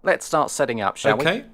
let's start setting up, shall we? Okay.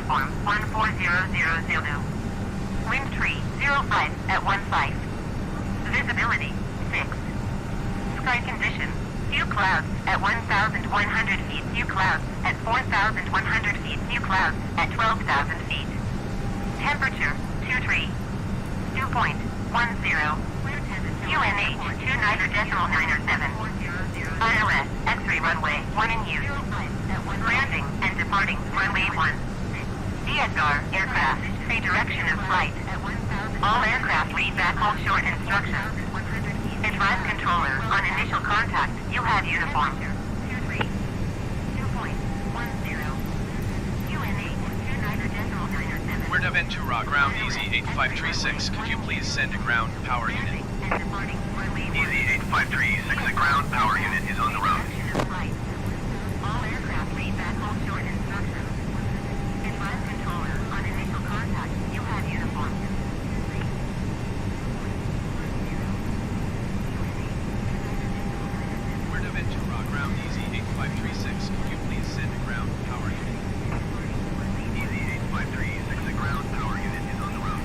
uniform 14000. Wind tree 05 at 15. Visibility 6. Sky condition. Few clouds at 1,100 feet. Few clouds at 4,100 feet. Few clouds at 12,000 feet. Temperature 23. Dew point 10. UNH 29.97. ILS X-ray runway 1 in use. Landing and departing runway 1. DSR aircraft, say direction of flight. All aircraft read back hold short instructions. Advise controller on initial contact. You have uniform. Fuerteventura, ground easy 8536. Could you please send a ground power unit? Easy 8536, the ground power unit is on the road. All aircraft read back hold short instructions. Advise controller on initial contact. You have uniform. Fuerteventura, ground easy 8536. Could you please send a ground power unit? Easy 8536, the ground power unit is on the road.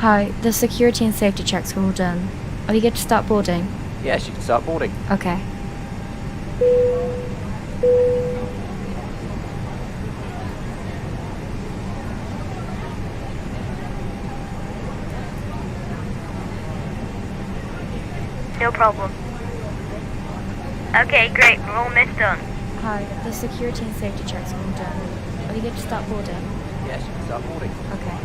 Hi, the security and safety checks are all done. Are you good to start boarding? Yes, you can start boarding. Okay. No problem. Okay, great. We're almost done. Hi, the security and safety checks are all done. Are you good to start boarding? Yes, you can start boarding. Okay.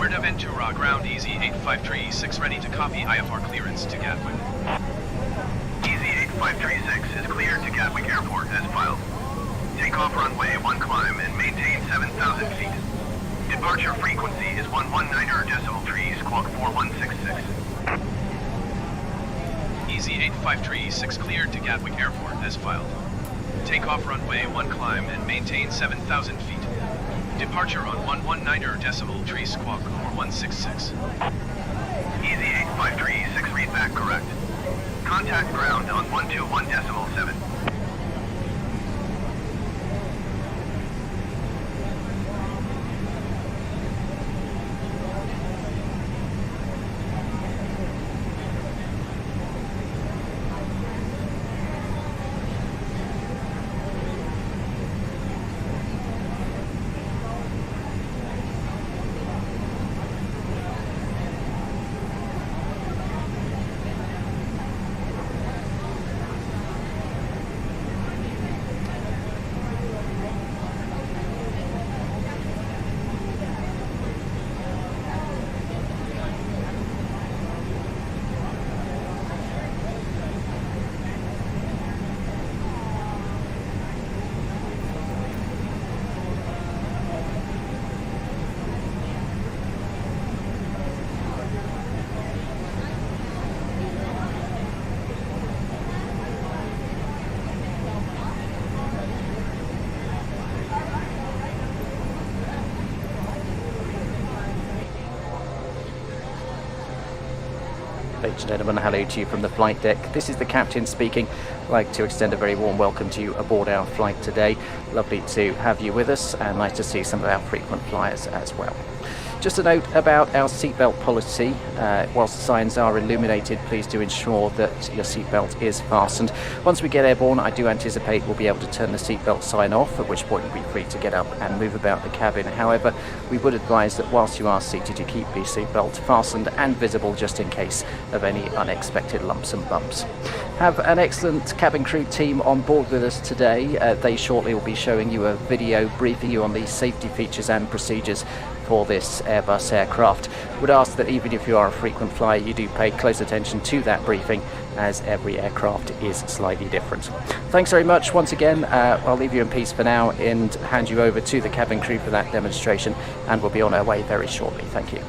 Fuerteventura, ground easy 8536, ready to copy IFR clearance to Gatwick. Easy 8536 is cleared to Gatwick Airport as filed. Takeoff runway 1 climb and maintain 7,000 feet. Departure frequency is 119.3, squawk 4166. Easy 8536, cleared to Gatwick Airport as filed. Takeoff runway 1 climb and maintain 7,000 feet. Departure on 119.3, squawk 4166. Easy 8536, read back correct. Contact ground on 121.7. Ladies and gentlemen, hello to you from the flight deck. This is the captain speaking. I'd like to extend a very warm welcome to you aboard our flight today. Lovely to have you with us, and nice to see some of our frequent flyers as well. Just a note about our seatbelt policy. Whilst the signs are illuminated, please do ensure that your seatbelt is fastened. Once we get airborne, I do anticipate we'll be able to turn the seatbelt sign off, at which point you'll be free to get up and move about the cabin. However, we would advise that whilst you are seated, you keep the seatbelt fastened and visible just in case of any unexpected lumps and bumps. Have an excellent cabin crew team on board with us today. They shortly will be showing you a video briefing you on the safety features and procedures for this Airbus aircraft. Would ask that even if you are a frequent flyer, you do pay close attention to that briefing, as every aircraft is slightly different. Thanks very much once again. I'll leave you in peace for now and hand you over to the cabin crew for that demonstration, and we'll be on our way very shortly. Thank you.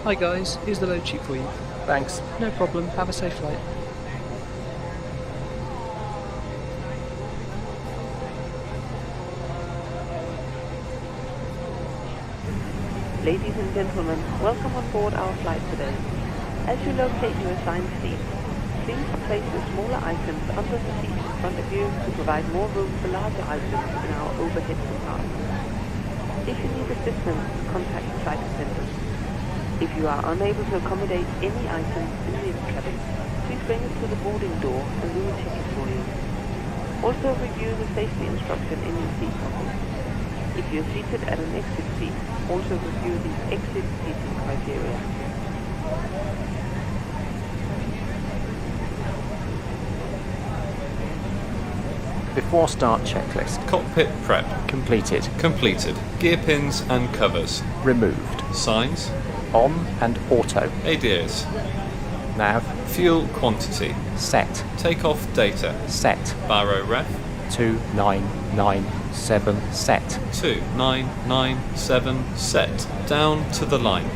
Hi guys, here's the load sheet for you. Thanks. No problem, have a safe flight. Ladies and gentlemen, welcome on board our flight today. As you locate your assigned seat, please place the smaller items under the seat in front of you to provide more room for larger items in our overhead compartment. If you need assistance, contact the flight attendant. If you are unable to accommodate any items in the cabin, please bring it to the boarding door and we will check it for you. Also review the safety instruction in your seat pocket. If you're seated at an exit seat, also review the exit seating criteria. Before start checklist. Cockpit prep. Completed. Completed. Gear pins and covers. Removed. Signs. On and auto. ADIRS. Nav. Fuel quantity. Set. Takeoff data. Set. Baro ref. 2997 set. 2997 set. Down to the line.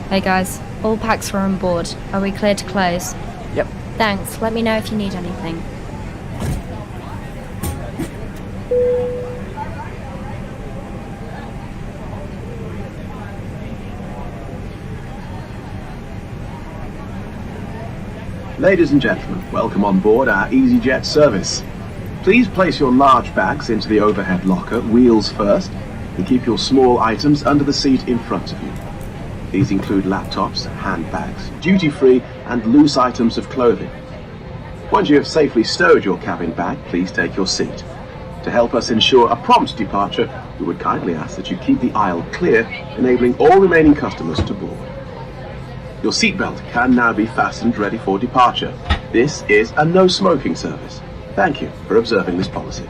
Hey guys, all packs are on board. Are we clear to close? Yep. Thanks, let me know if you need anything. Ladies and gentlemen, welcome on board our EasyJet service. Please place your large bags into the overhead locker, wheels first, and keep your small items under the seat in front of you. These include laptops, handbags, duty-free and loose items of clothing. Once you have safely stowed your cabin bag, please take your seat. To help us ensure a prompt departure, we would kindly ask that you keep the aisle clear, enabling all remaining customers to board. Your seatbelt can now be fastened ready for departure. This is a no smoking service. Thank you for observing this policy.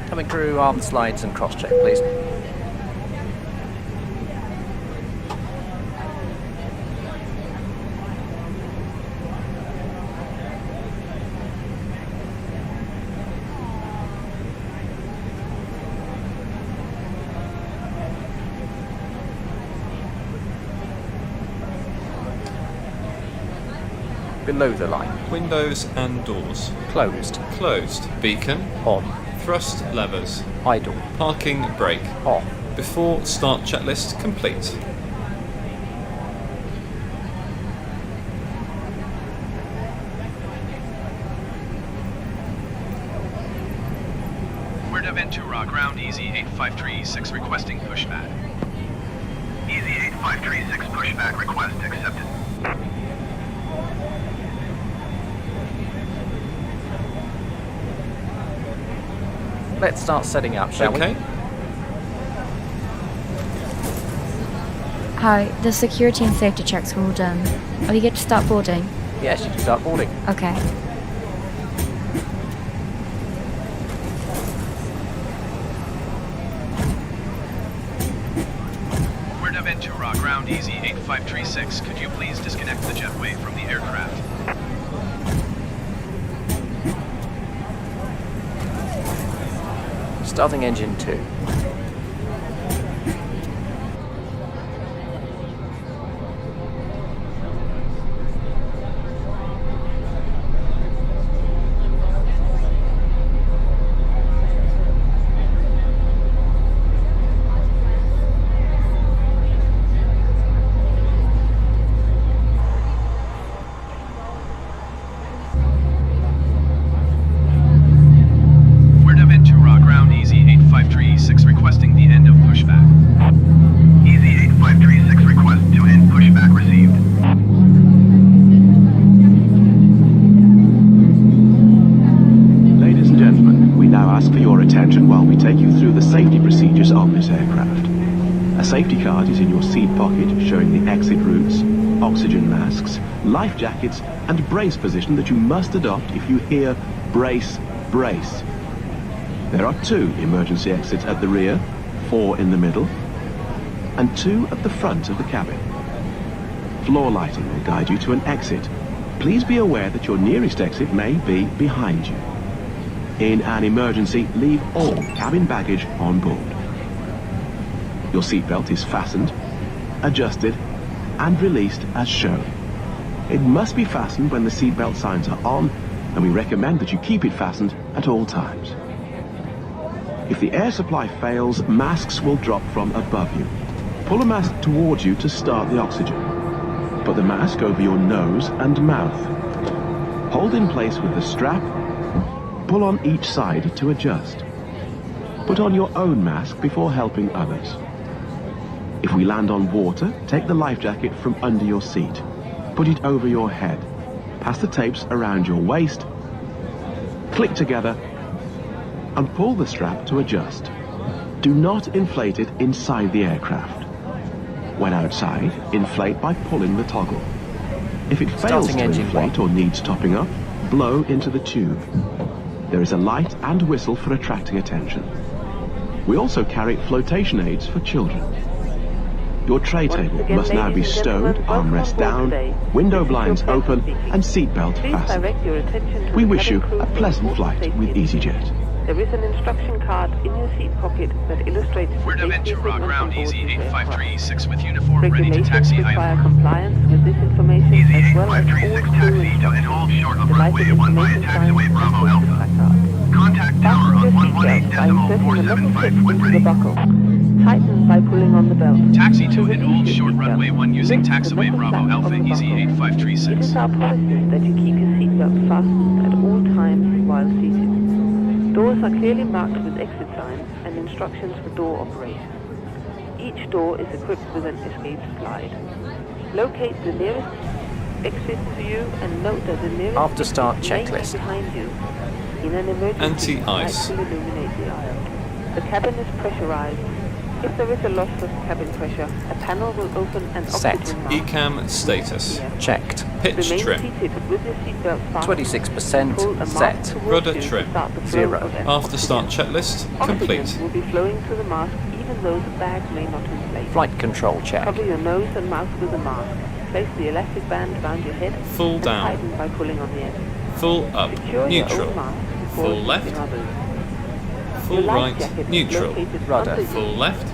Cabin crew, arm slides and cross-check, please. Below the line. Windows and doors. Closed. Closed. Beacon. On. Thrust levers. Idle. Parking brake. Off. Before start checklist complete. Fuerteventura, ground easy 8536 requesting pushback. Easy 8536 pushback request accepted. Let's start setting up, shall we? Okay. Hi, the security and safety checks were all done. Are we good to start boarding? Yes, you can start boarding. Okay. Fuerteventura, ground easy 8536. Could you please disconnect the jetway from the aircraft? Starting engine 2. Fuerteventura, ground easy 8536 requesting the end of pushback. Easy 8536 request to end pushback received. Ladies and gentlemen, we now ask for your attention while we take you through the safety procedures on this aircraft. A safety card is in your seat pocket showing the exit routes, oxygen masks, life jackets and brace position that you must adopt if you hear brace, brace. There are 2 emergency exits at the rear, 4 in the middle, and 2 at the front of the cabin. Floor lighting will guide you to an exit. Please be aware that your nearest exit may be behind you. In an emergency, leave all cabin baggage on board. Your seatbelt is fastened, adjusted, and released as shown. It must be fastened when the seatbelt signs are on, and we recommend that you keep it fastened at all times. If the air supply fails, masks will drop from above you. Pull a mask towards you to start the oxygen. Put the mask over your nose and mouth. Hold in place with the strap. Pull on each side to adjust. Put on your own mask before helping others. If we land on water, take the life jacket from under your seat. Put it over your head. Pass the tapes around your waist. Click together and pull the strap to adjust. Do not inflate it inside the aircraft. When outside, inflate by pulling the toggle. If it fails to inflate or needs topping up, blow into the tube. There is a light and whistle for attracting attention. We also carry flotation aids for children. Your tray table must now be stowed, armrest down, window blinds open, and seatbelt fastened. We wish you a pleasant flight with EasyJet. There is an instruction card in your seat pocket that illustrates the safety Fuerteventura, equipment ground on board Easy this aircraft. 8536 with uniform ready to Regulations taxi require IFR. compliance with this information Easy as well as all 8536 crew taxi to and hold short of runway delighted 1 via information taxiway signs Bravo and Alpha. placard. Contact tower on 118.475 when The ready. buckle. Tighten by pulling on the belt. Taxi to and hold Release your short seatbelt. runway 1 using Lift the taxiway metal Bravo flap Alpha on the Easy buckle. It 8536. is our policy that you keep your seatbelt fastened at all times while seated. Doors are clearly marked with exit signs and instructions for door operation. Each door is equipped with an escape slide. Locate the nearest exit to you and note that the nearest After start exit may be checklist. behind you. In an emergency, Anti-ice. lights will illuminate the aisle. The cabin is pressurized. If there is a loss of cabin pressure, a panel will open and Set. oxygen mask ECAM status. Checked. Pitch Remain trim. seated with your seatbelt fastened. 26% Pull a mask set. towards Rudder you to trim. start the flow 0. of air. After start checklist complete. Oxygen will be flowing through the mask even though the bag may not inflate. Flight control check. Cover your nose and mouth with a mask. Place the elastic band around your head Full and down. tighten by pulling on the end. Full up. Secure Neutral. your own mask before Full assisting left. others. Full Your life right. jacket is Neutral. located Rudder. under you. Full left.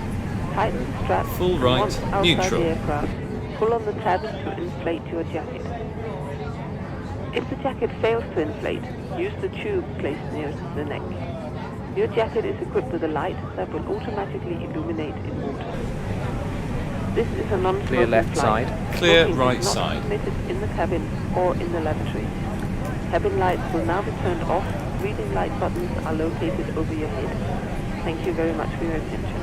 Tighten the strap Full right. once outside Neutral. the aircraft. Pull on the tab to inflate your jacket. If the jacket fails to inflate, use the tube placed nearest the neck. Your jacket is equipped with a light that will automatically illuminate in water. This is a non-smoking Clear left flight. side. Clear Smoking right is not side. permitted in the cabin or in the lavatory. Cabin lights will now be turned off. Reading light buttons are located over your head. Thank you very much for your attention.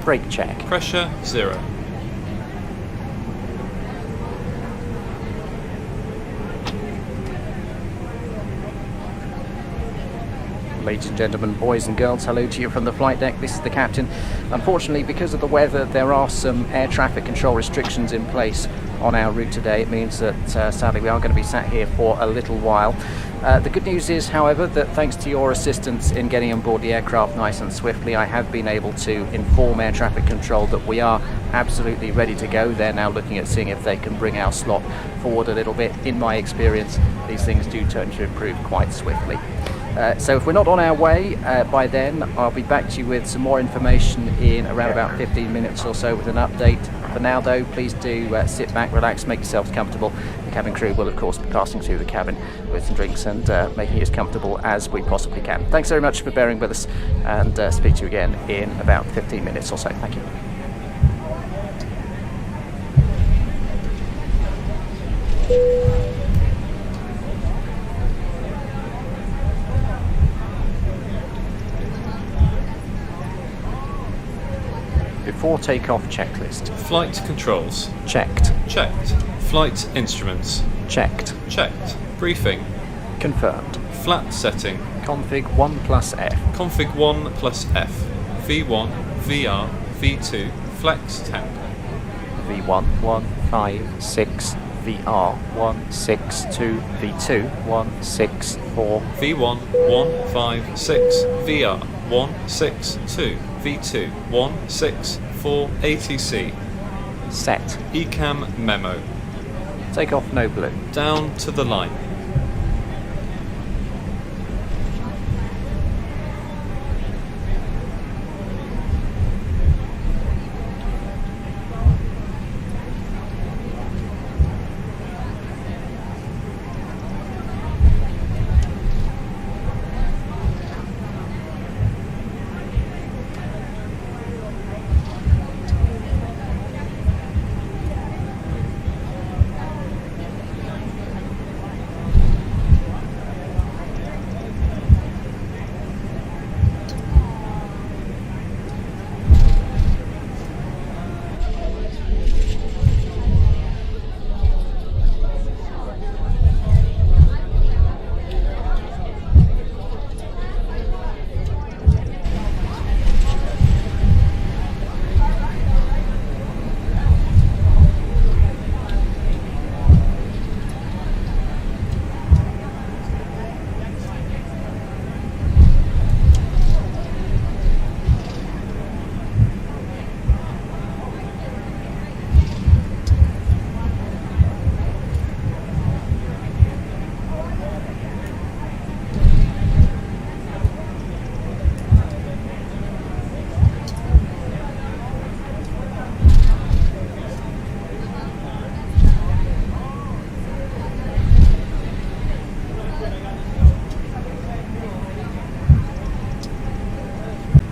Brake check. Pressure 0. Ladies and gentlemen, boys and girls, hello to you from the flight deck. This is the captain. Unfortunately, because of the weather, there are some air traffic control restrictions in place on our route today. It means that sadly we are going to be sat here for a little while. The good news is, however, that thanks to your assistance in getting on board the aircraft nice and swiftly, I have been able to inform air traffic control that we are absolutely ready to go. They're now looking at seeing if they can bring our slot forward a little bit. In my experience, these things do turn to improve quite swiftly. So if we're not on our way by then, I'll be back to you with some more information in around about 15 minutes or so with an update. For now though, please do sit back, relax, make yourselves comfortable. The cabin crew will of course be passing through the cabin with some drinks and making it as comfortable as we possibly can. Thanks very much for bearing with us, and speak to you again in about 15 minutes or so. Thank you. Before takeoff checklist. Flight controls. Checked. Checked. Flight instruments. Checked. Checked. Briefing. Confirmed. Flat setting. Config 1 plus F. Config 1 plus F. V1, VR, V2, flex temp. V1 156, VR 162, V2 164. V1 156, VR 162, V2 164, ATC. Set. ECAM memo. Take off no blue. Down to the line.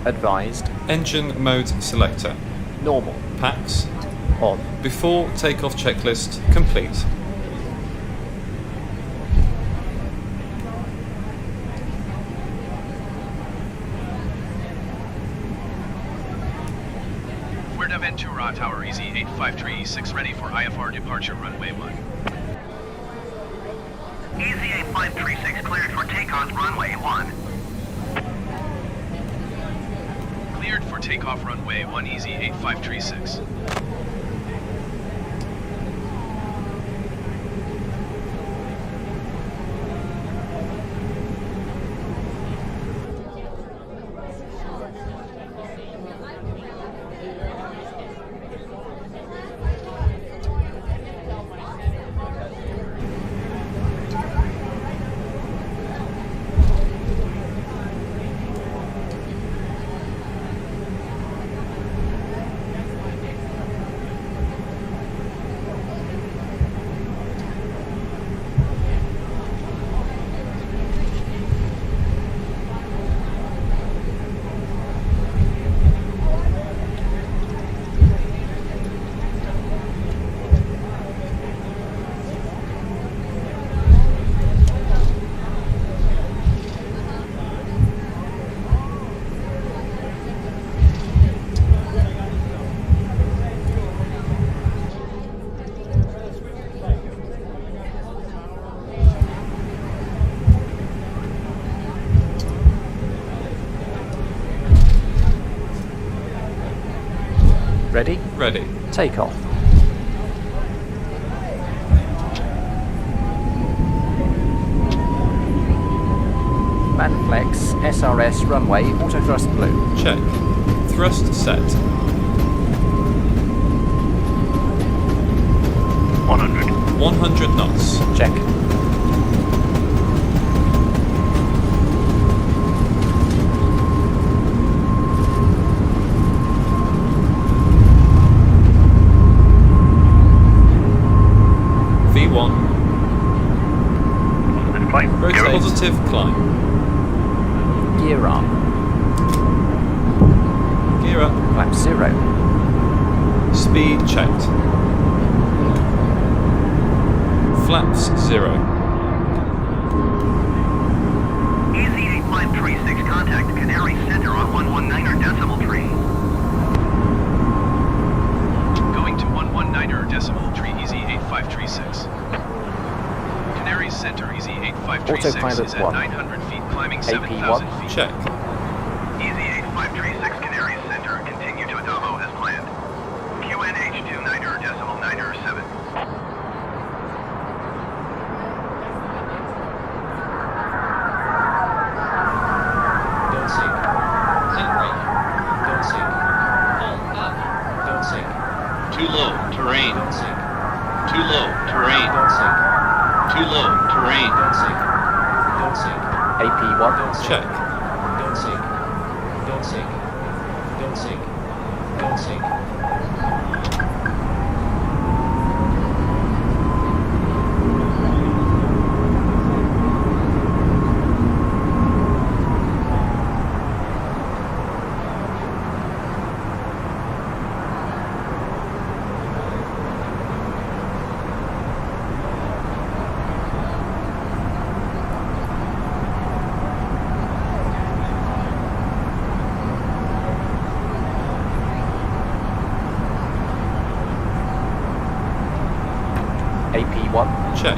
Advised. Engine mode selector. Normal. Packs. On. Before takeoff checklist complete. Fuerteventura Tower EZ85336 ready for IFR departure runway 1. EZ8536 cleared for takeoff runway 1. Cleared for takeoff runway 1 EZ8536. Ready? Ready. Takeoff. Manflex SRS runway auto thrust blue. Check. Thrust set. 100. 100 knots. Check. V1. Climb. Rotate. Positive climb. Gear up. Gear up. Climb 0. Speed checked. Flaps 0. EZ8536 contact Canary Center on 119er decimal tree. Going to 119er decimal tree EZ8536. Canary Center EZ8536 Autopilot is at 1. 900 feet climbing AP 7,000 1. feet. Check. EZ8536 Canary Center, continue to Adamo as planned. QNH29er decimal 9er 7. Don't sink. Hang brake. Don't sink. Hold up. Don't sink. Too low, terrain. Don't sink. Too low, terrain. Don't sink. Too low, terrain. Don't sink. Don't sink. AP1. Don't sink. Check. Don't sink. Don't sink. Don't sink. Don't sink. AP1. Check.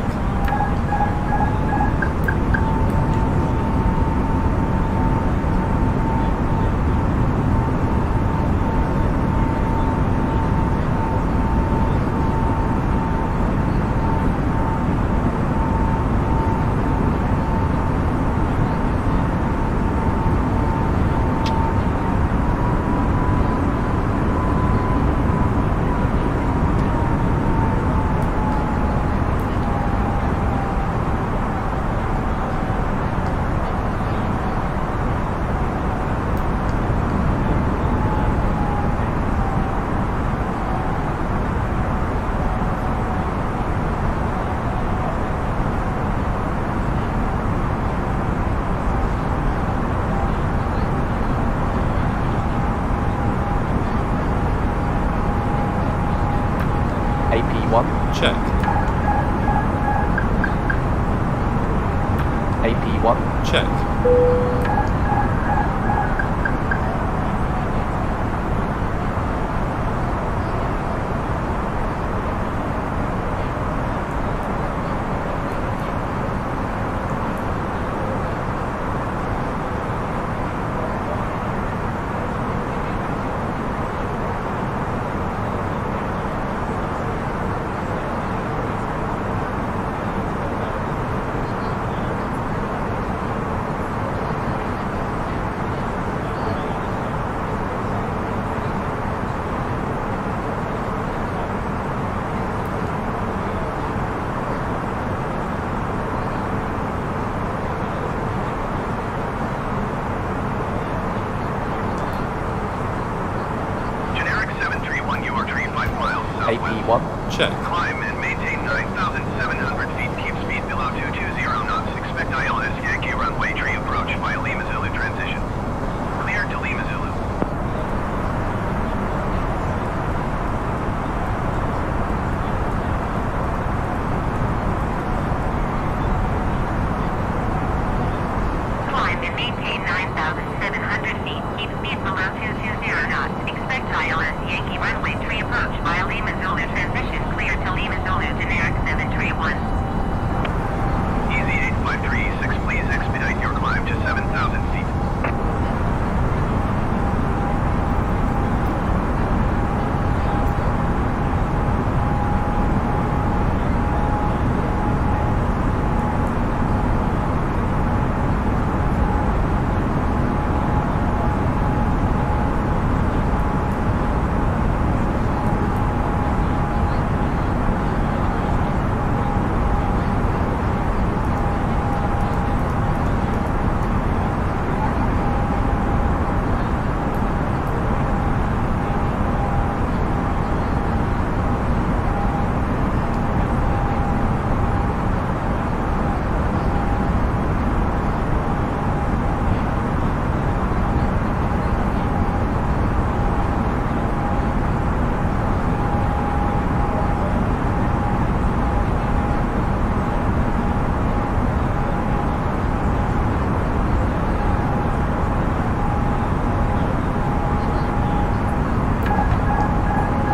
AP1. Check. AP1. Check. Generic 731, you are 35 miles southwest. AP1. Check. Climb and maintain 9,700 feet. Keep speed below 220 knots. Expect ILS Yankee runway tree approach via Lima Zulu transition. Clear to Lima Zulu. Climb and maintain 9,700 feet. Keep speed below 220 knots. Expect ILS Yankee runway tree approach via Lima Zulu transition. Clear to Lima Zulu, generic 731. Easy 8536, please expedite your climb to 7,000 feet.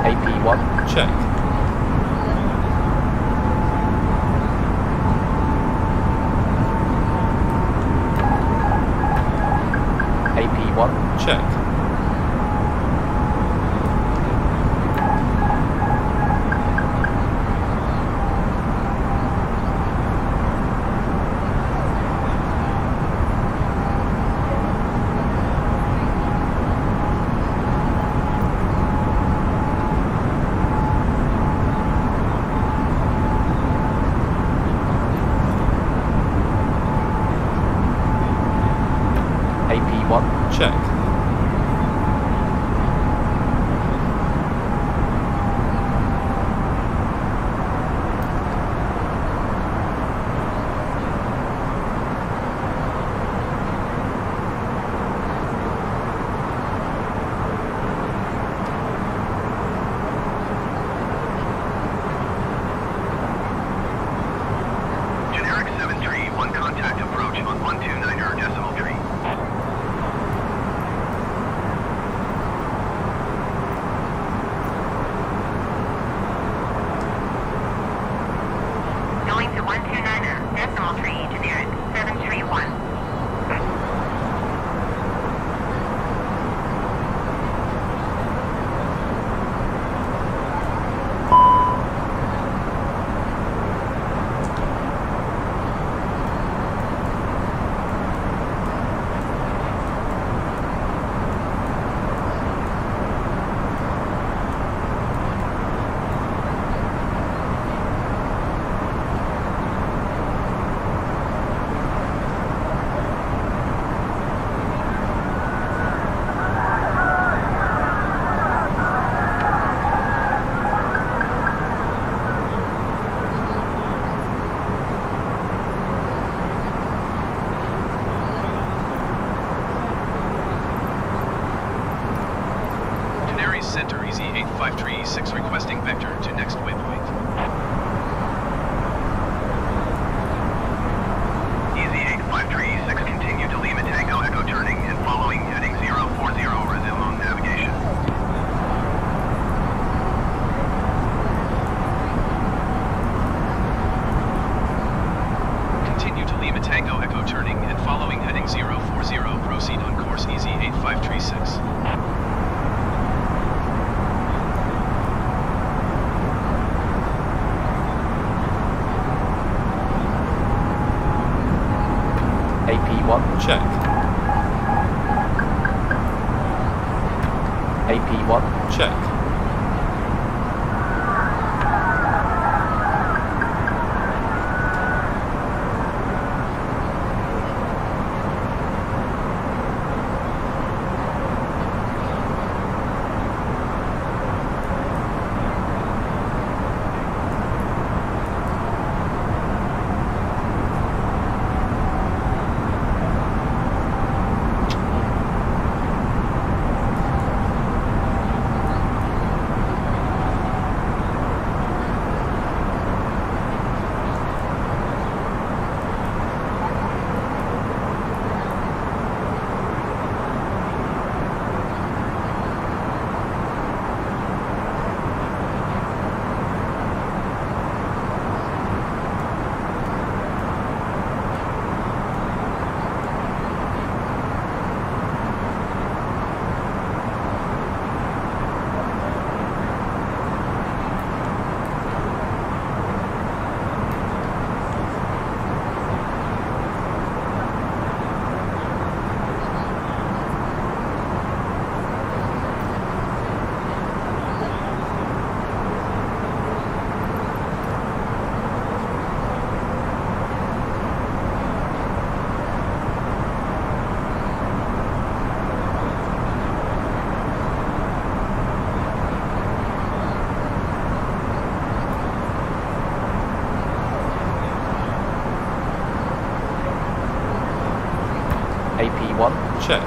AP1. Check. AP1. Check. AP1. Check. Generic 731, contact approach on 129er decimal tree. Going to 129er, decimal tree, generic 731. Center EZ 85336 requesting vector to next waypoint. AP1. Check. AP1. Check. AP1. Check.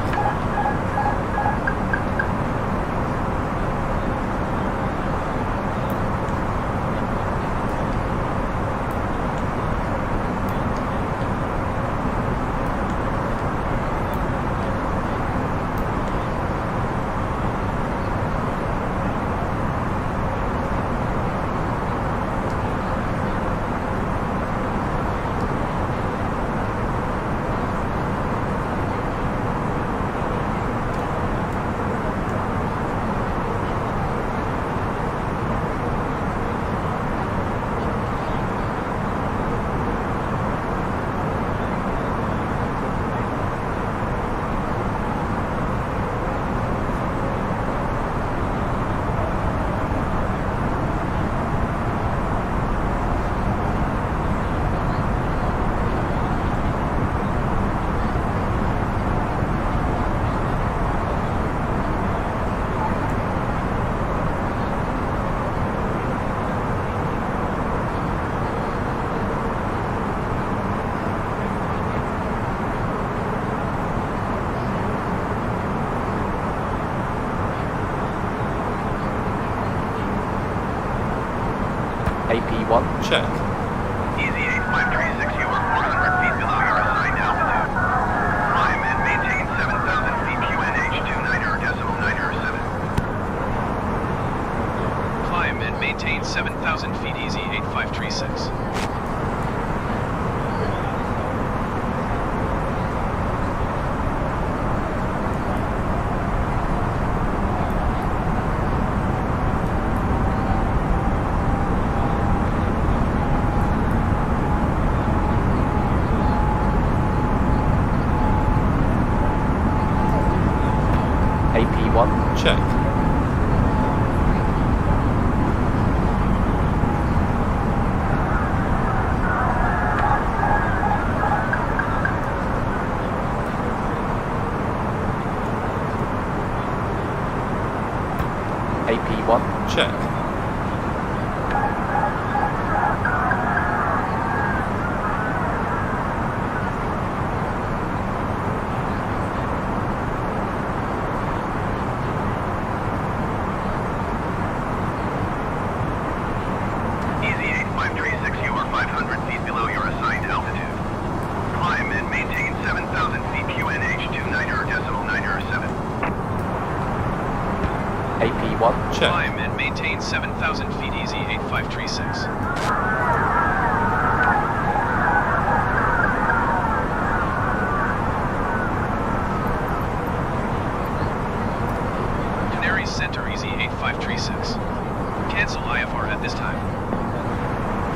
AP1. Check. Easy 8536, you are 400 feet below your assigned altitude. Climb and maintain 7,000 feet QNH 29.907. Climb and maintain 7,000 feet easy 8536. AP1. Check. AP1. Check. Easy 8536, you are 500 feet below your assigned altitude. Climb and maintain 7,000 feet QNH 29.907. AP1. Check. Climb and maintain 7,000 feet easy 8536. Canary Center easy 8536. Cancel IFR at this time.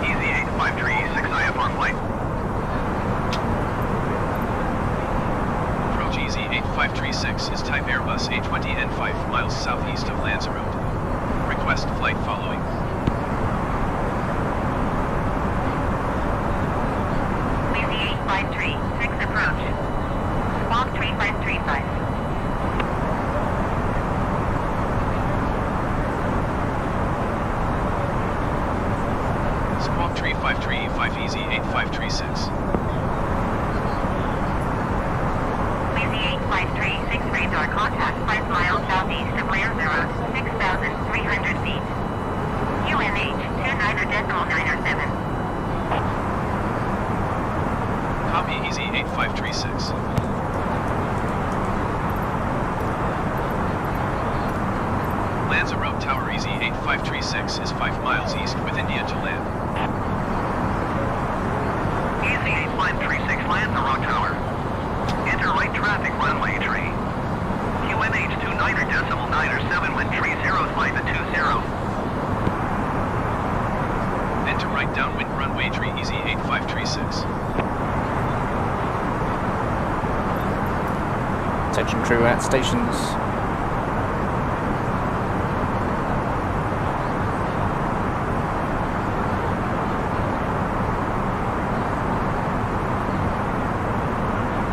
Easy 8536 IFR flight. 536 is type Airbus A320N 5 miles southeast of Lanzarote. Request flight following. Easy 8536 approach. Squawk 3535. Squawk 3535 Easy 8536. Easy 8536 radar contact 5 miles southeast of Lanzarote, 6,300 feet. UNH 29.907. Copy Easy 8536. Lanzarote Tower Easy 8536 is 5 miles east with India to land. Easy 8536 Lanzarote Tower. Enter light traffic runway tree. QNH 29.907 when tree 05 at 20. Enter right downwind runway tree Easy 8536. Attention crew at stations.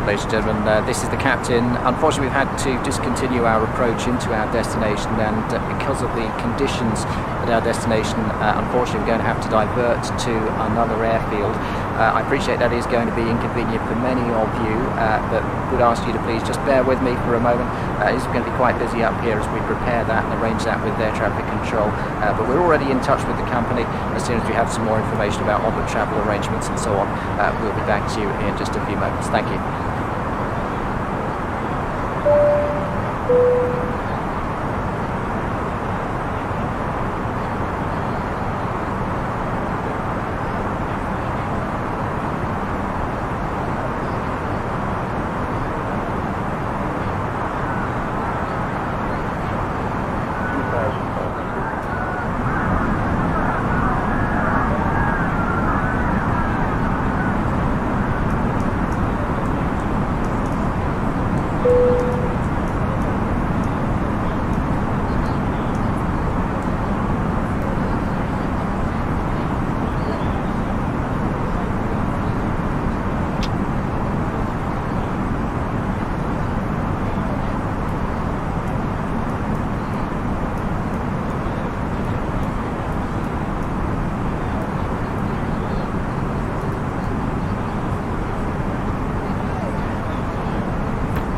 Ladies and gentlemen, this is the captain. Unfortunately, we've had to discontinue our approach into our destination, and because of the conditions at our destination, unfortunately, we're going to have to divert to another airfield. I appreciate that is going to be inconvenient for many of you, but would ask you to please just bear with me for a moment. It's going to be quite busy up here as we prepare that and arrange that with their traffic control. But we're already in touch with the company. As soon as we have some more information about onward travel arrangements and so on, we'll be back to you in just a few moments. Thank you.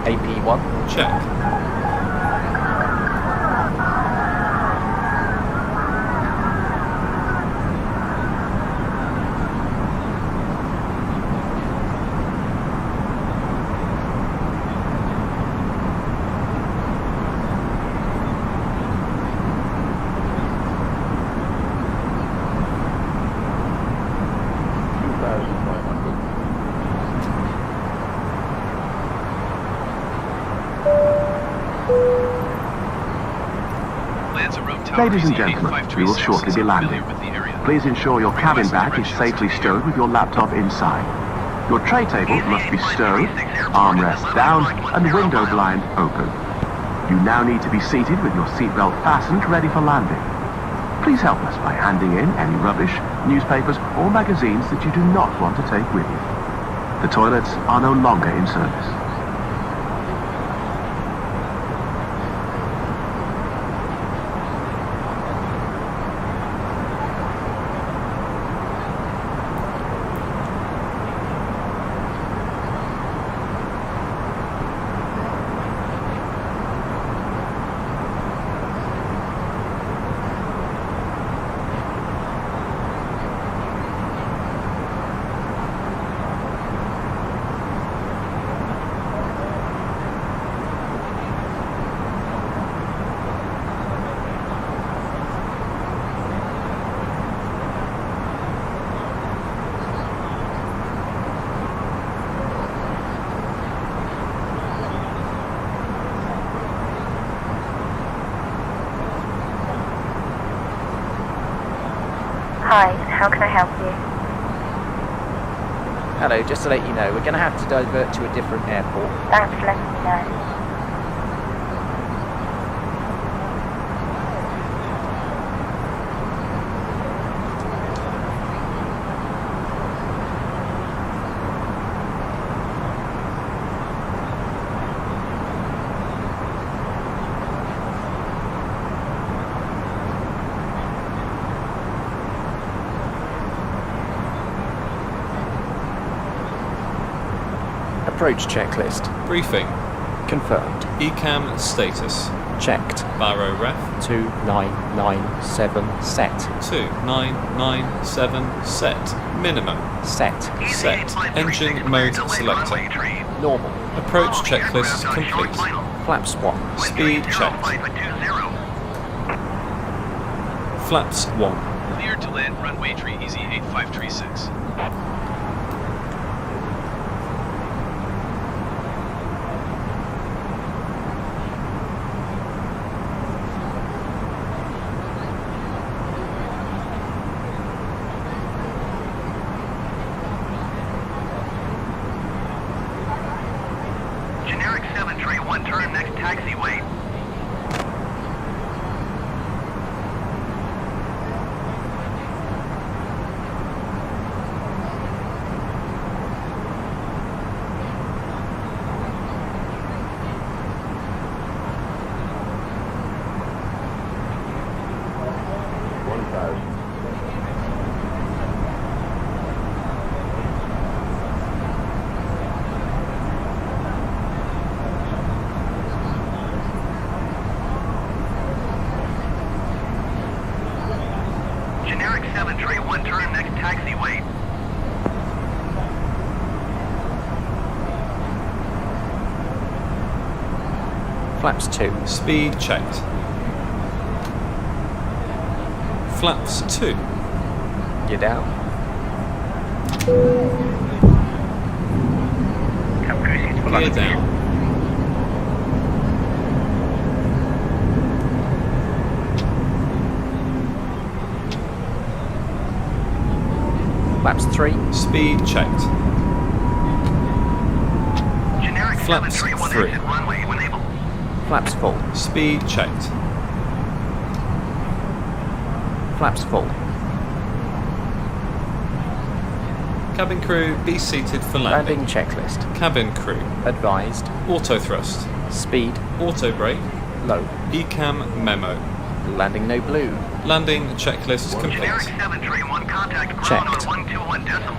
AP1. Check. Ladies and gentlemen, we will shortly be landing. Please ensure your cabin bag is safely stowed with your laptop inside. Your tray table must be stowed, armrest down, and window blind open. You now need to be seated with your seatbelt fastened, ready for landing. Please help us by handing in any rubbish, newspapers, or magazines that you do not want to take with you. The toilets are no longer in service. Hi, how can I help you? Hello, just to let you know, we're going to have to divert to a different airport. Thanks for letting me know. Approach checklist. Briefing. Confirmed. ECAM status. Checked. Baro ref. 2997 set. 2997 set. Minimum. Set. Set. Engine mode selector. Normal. Approach checklist complete. Flaps 1. Speed checked. Flaps 1. Cleared to land runway tree easy 8536. Generic 731, turn next taxiway. Generic 731, turn next taxiway. Flaps 2. Speed checked. Flaps 2. You're down. Gear down. Flaps 3. Speed checked. Generic Flaps 731, 3. exit runway when able. Flaps full. Speed checked. Flaps full. Cabin crew, be seated for landing. Landing checklist. Cabin crew. Advised. Auto thrust. Speed. Auto brake. Low. ECAM memo. Landing no blue. Landing checklist complete. Generic 731, contact ground Checked. on 121 decibel.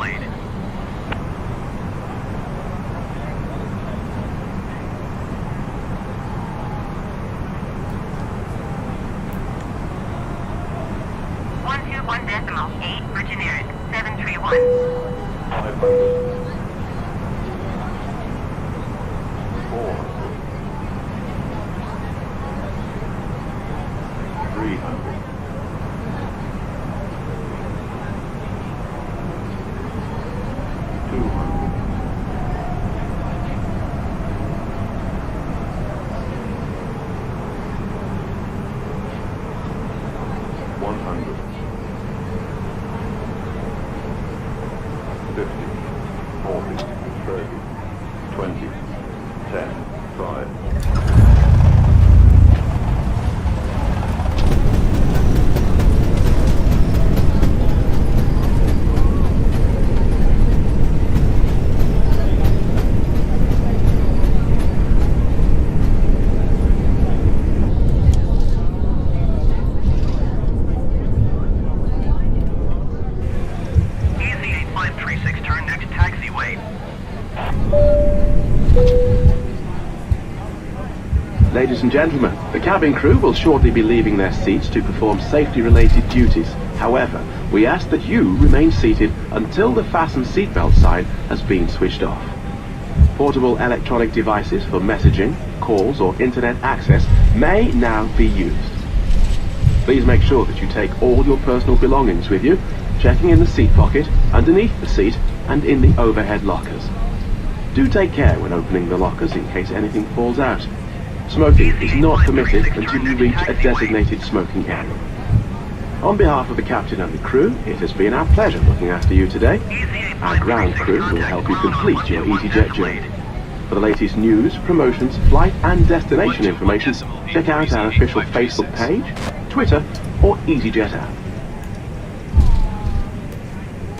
121.8 for generic 731. 500. 400. 300. 200. 100. 50, 40, 30, 20, 10, 5. Easy 8536, turn next taxiway. Ladies and gentlemen, the cabin crew will shortly be leaving their seats to perform safety-related duties. However, we ask that you remain seated until the fasten seatbelt sign has been switched off. Portable electronic devices for messaging, calls or internet access may now be used. Please make sure that you take all your personal belongings with you, checking in the seat pocket, underneath the seat and in the overhead lockers. Do take care when opening the lockers in case anything falls out. Smoking is not permitted until you reach a designated smoking area. On behalf of the captain and the crew, it has been our pleasure looking after you today. Our ground crew will help you complete your EasyJet journey. For the latest news, promotions, flight and destination information, check out our official Facebook page, Twitter or EasyJet app.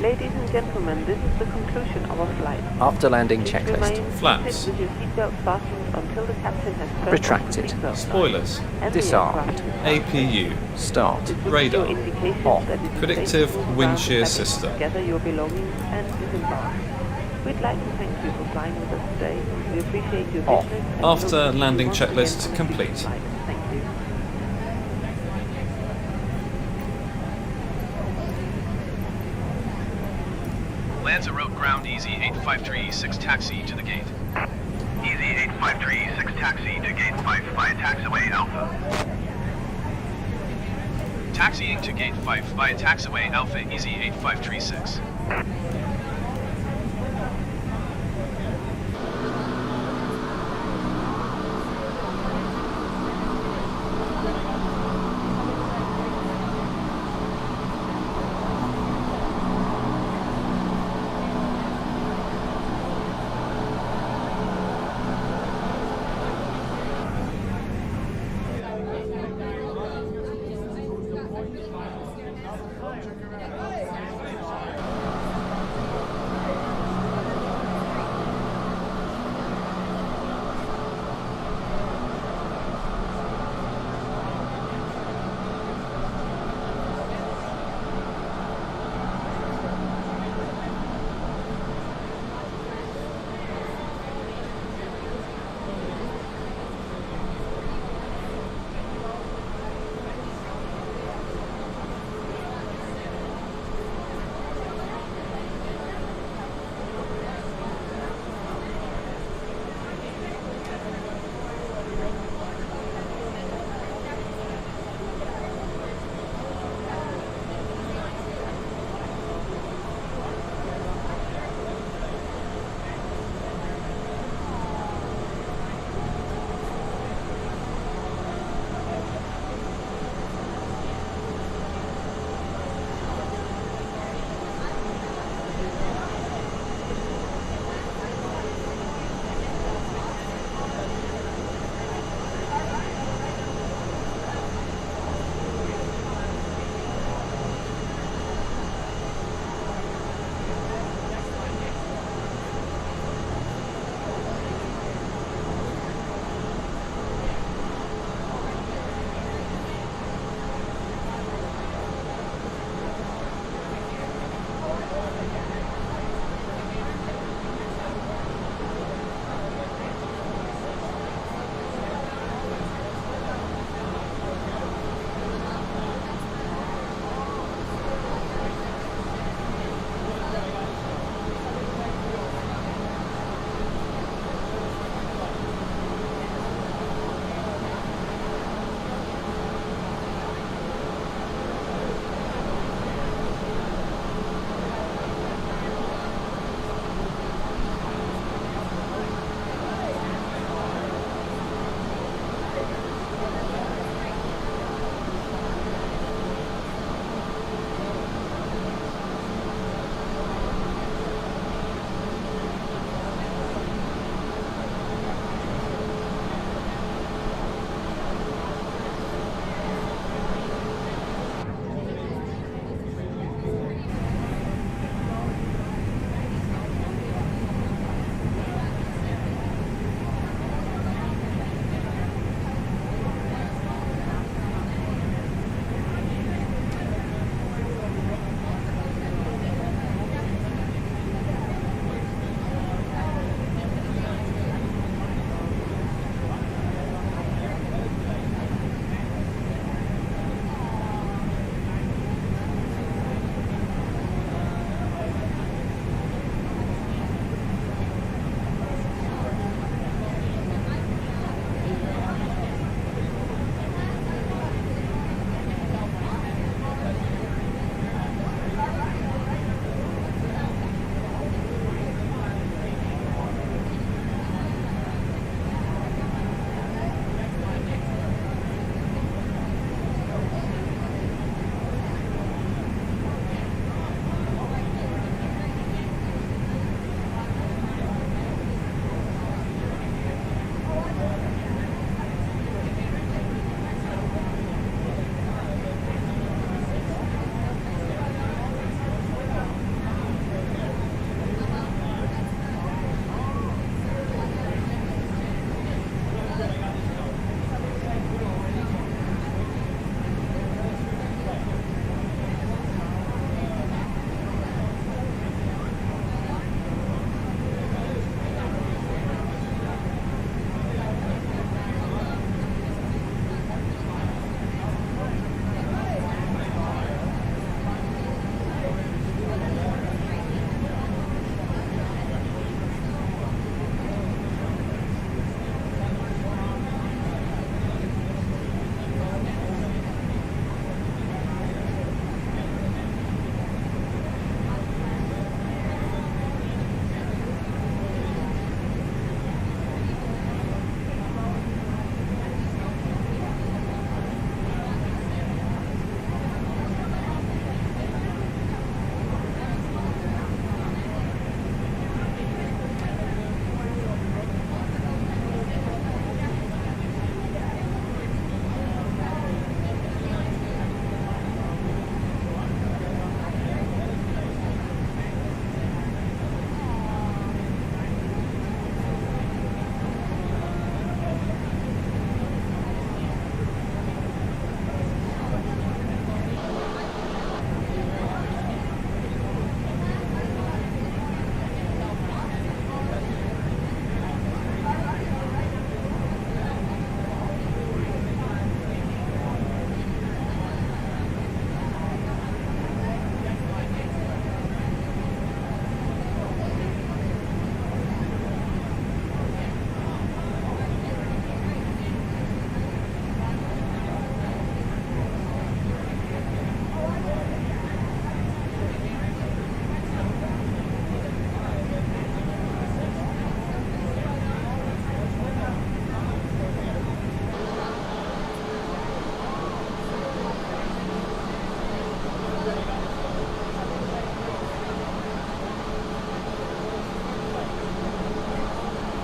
Ladies and gentlemen, this is the conclusion of our flight. After landing Please checklist. remain Flaps. seated with your seatbelt fastened until the captain has turned Retracted. off the seatbelt sign. Spoilers. And the Disarmed. aircraft. APU. Start. This will Radar. show indications Off. that it is Predictive safe to move wind around shear the cabin, system. Gather your belongings and disembark. We'd like to thank you for flying with us today. We appreciate your Off. business. and After hope to see landing you once again checklist on a complete. future flight. Thank you. Lanzarote ground easy 853-6 taxi to the gate. Easy 853-6 taxi to gate 5 via taxiway Alpha. Taxiing to gate 5 via taxiway Alpha easy 8536.